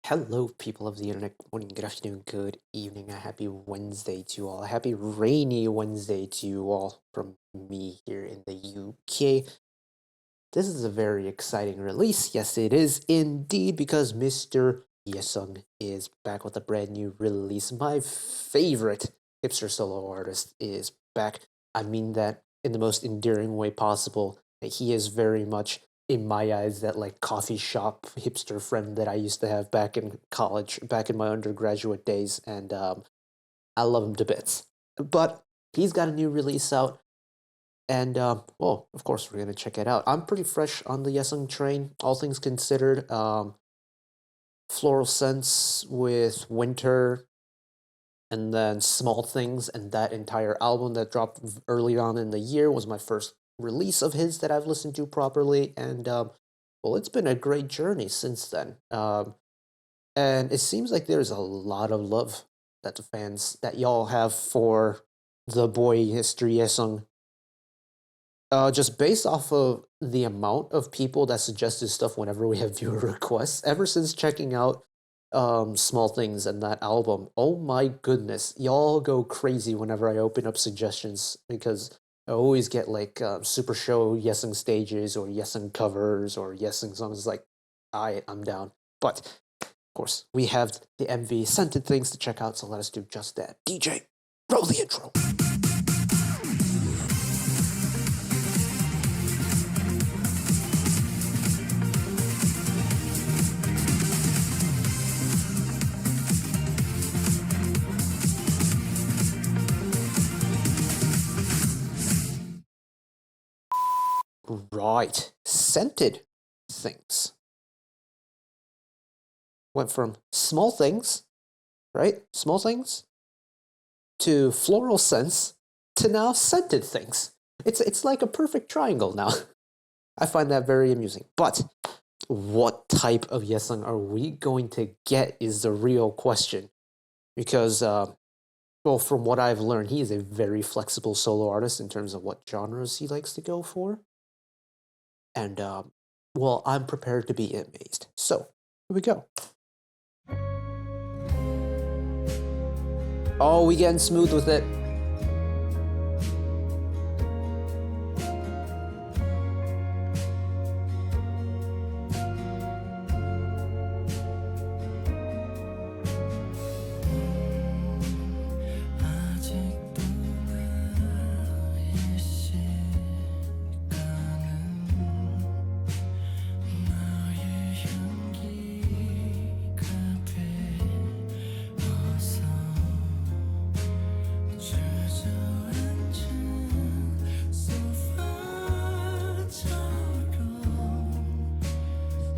Hello, people of the internet. Good morning, good afternoon, good evening. A happy Wednesday to you all. A happy rainy Wednesday to you all from me here in the UK. This is a very exciting release. Yes, it is indeed, because Mr. Yesung is back with a brand new release. My favorite hipster solo artist is back. I mean that in the most endearing way possible. He is very much, in my eyes, that like coffee shop hipster friend that I used to have back in college, back in my undergraduate days, and I love him to bits. But he's got a new release out, and well, of course, we're gonna check it out. I'm pretty fresh on the Yesung train, all things considered. Floral Scents with Winter, and then Small Things, and that entire album that dropped early on in the year was my first release of his that I've listened to properly, and well, it's been a great journey since then. And it seems like there's a lot of love that the fans that y'all have for the boy History Yesung. Just based off of the amount of people that suggest this stuff whenever we have viewer requests, ever since checking out Small Things and that album, oh my goodness, y'all go crazy whenever I open up suggestions, because I always get like Super Show Yesung stages or Yesung covers or Yesung songs. Like, I'm down. But of course, we have the MV Scented Things to check out, so let us do just that. DJ, roll the intro. Right, Scented Things. Went from Small Things, right? Small Things, to Floral Scents, to now Scented Things. It's like a perfect triangle now. I find that very amusing. But what type of Yesung are we going to get is the real question. Because, well, from what I've learned, he is a very flexible solo artist in terms of what genres he likes to go for. And, well, I'm prepared to be amazed. So, here we go. Oh, we getting smooth with it.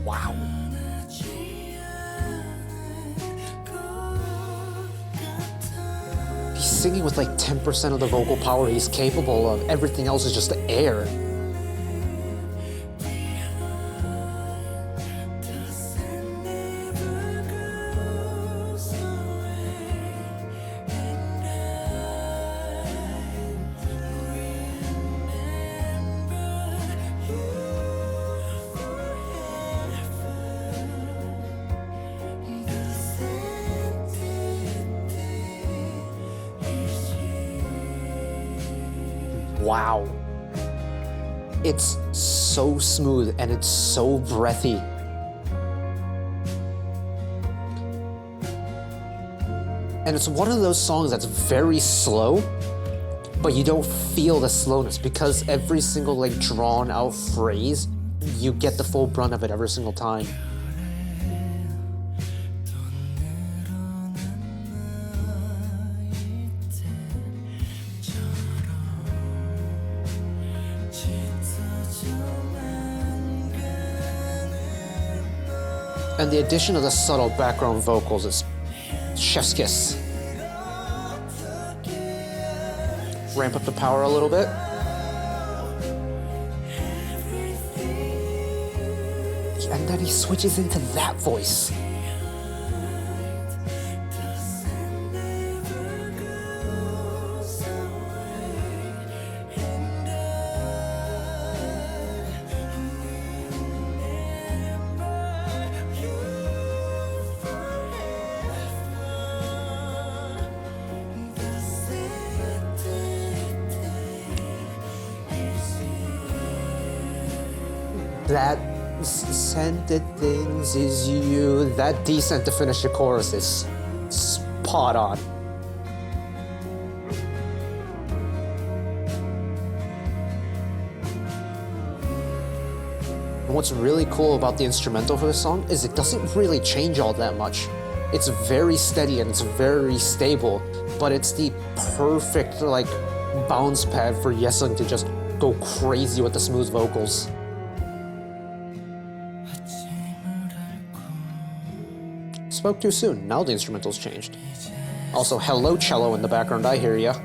Wow. He's singing with like 10% of the vocal power he's capable of. Everything else is just air. Wow. It's so smooth and it's so breathy. And it's one of those songs that's very slow, but you don't feel the slowness, because every single like drawn out phrase, you get the full brunt of it every single time. And the addition of the subtle background vocals is chef's kiss. Ramp up the power a little bit. And then he switches into that voice. That scented things is you. That descent to finish the chorus is spot on. And what's really cool about the instrumental for this song is it doesn't really change all that much. It's very steady and it's very stable, but it's the perfect like bounce pad for Yesung to just go crazy with the smooth vocals. Spoke too soon, now the instrumental's changed. Also, hello cello in the background, I hear ya.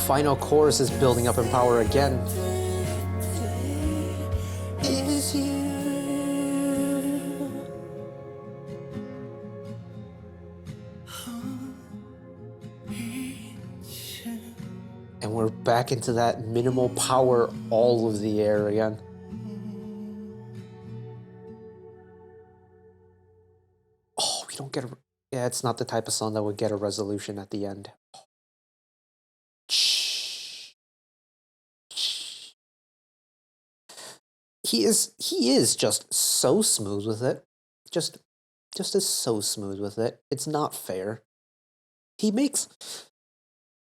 Final chorus is building up in power again. Is you. And we're back into that minimal power all of the air again. Oh, we don't get a... Yeah, it's not the type of song that would get a resolution at the end. He is just so smooth with it. Just is so smooth with it. It's not fair. He makes...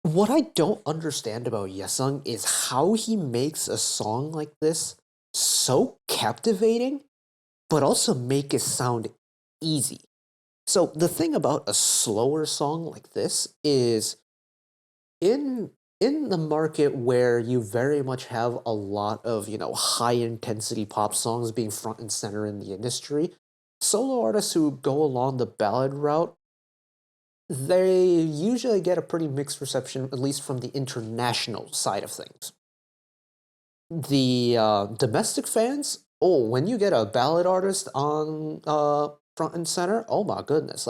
What I don't understand about Yesung is how he makes a song like this so captivating, but also make it sound easy. So the thing about a slower song like this is in the market where you very much have a lot of, high intensity pop songs being front and center in the industry, solo artists who go along the ballad route, they usually get a pretty mixed reception, at least from the international side of things. The domestic fans, when you get a ballad artist on front and center, oh my goodness,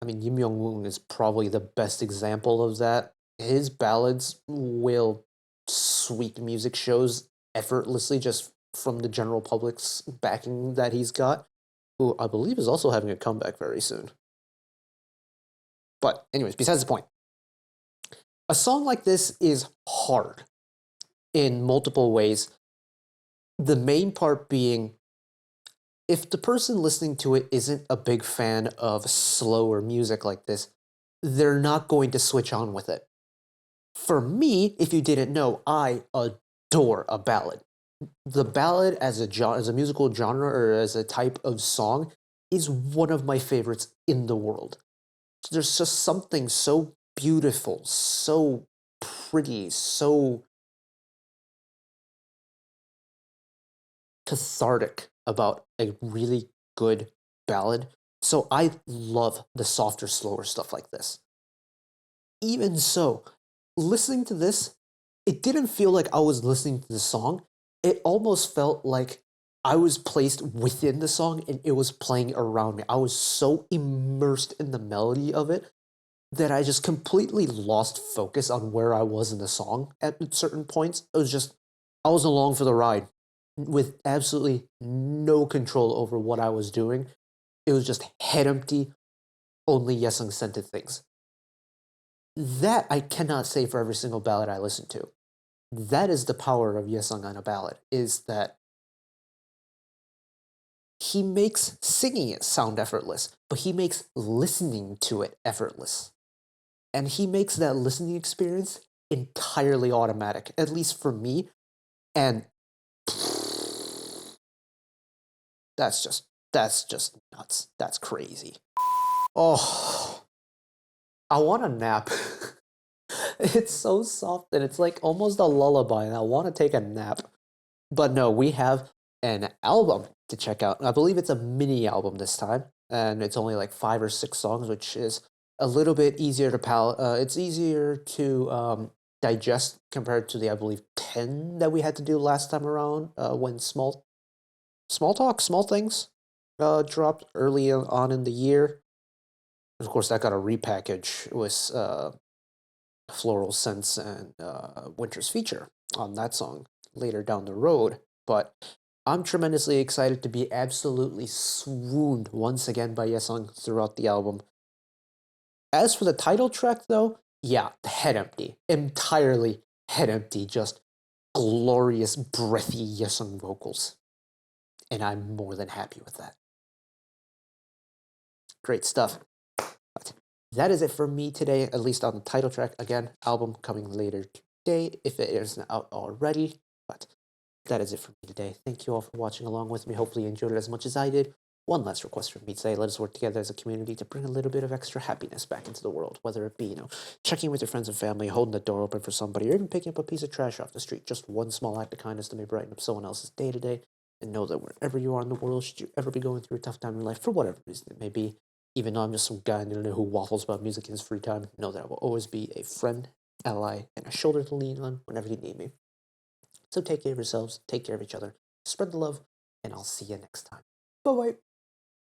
Kim Young-woon is probably the best example of that. His ballads will sweep music shows effortlessly just from the general public's backing that he's got, who I believe is also having a comeback very soon. But anyways, besides the point. A song like this is hard in multiple ways. The main part being, if the person listening to it isn't a big fan of slower music like this, they're not going to switch on with it. For me, if you didn't know, I adore a ballad. The ballad as a musical genre or as a type of song is one of my favorites in the world. There's just something so beautiful, so pretty, so cathartic about a really good ballad. So I love the softer, slower stuff like this. Even so, listening to this, it didn't feel like I was listening to the song. It almost felt like I was placed within the song and it was playing around me. I was so immersed in the melody of it that I just completely lost focus on where I was in the song at certain points. I was along for the ride with absolutely no control over what I was doing. It was just head empty, only Yesung scented things. That I cannot say for every single ballad I listen to. That is the power of Yesung on a ballad, is that he makes singing it sound effortless, but he makes listening to it effortless. And he makes that listening experience entirely automatic, at least for me. And that's just nuts. That's crazy. Oh, I want a nap. It's so soft and it's like almost a lullaby, and I want to take a nap. But no, we have an album to check out. I believe it's a mini album this time, and it's only like 5 or 6 songs, which is a little bit easier to it's easier to digest compared to the, I believe, 10 that we had to do last time around when small things dropped early on in the year. Of course, that got a repackage with floral scents and winter's feature on that song later down the road. But I'm tremendously excited to be absolutely swooned once again by Yesung throughout the album. As for the title track, though, yeah, head empty. Entirely head empty. Just glorious, breathy Yesung vocals. And I'm more than happy with that. Great stuff. But that is it for me today, at least on the title track. Again, album coming later today, if it isn't out already. But that is it for me today. Thank you all for watching along with me. Hopefully you enjoyed it as much as I did. One last request from me today. Let us work together as a community to bring a little bit of extra happiness back into the world, whether it be, checking with your friends and family, holding the door open for somebody, or even picking up a piece of trash off the street. Just one small act of kindness to may brighten up someone else's day to day. And know that wherever you are in the world, should you ever be going through a tough time in life, for whatever reason it may be, even though I'm just some guy who waffles about music in his free time, know that I will always be a friend, ally, and a shoulder to lean on whenever you need me. So take care of yourselves, take care of each other, spread the love, and I'll see you next time. Bye-bye.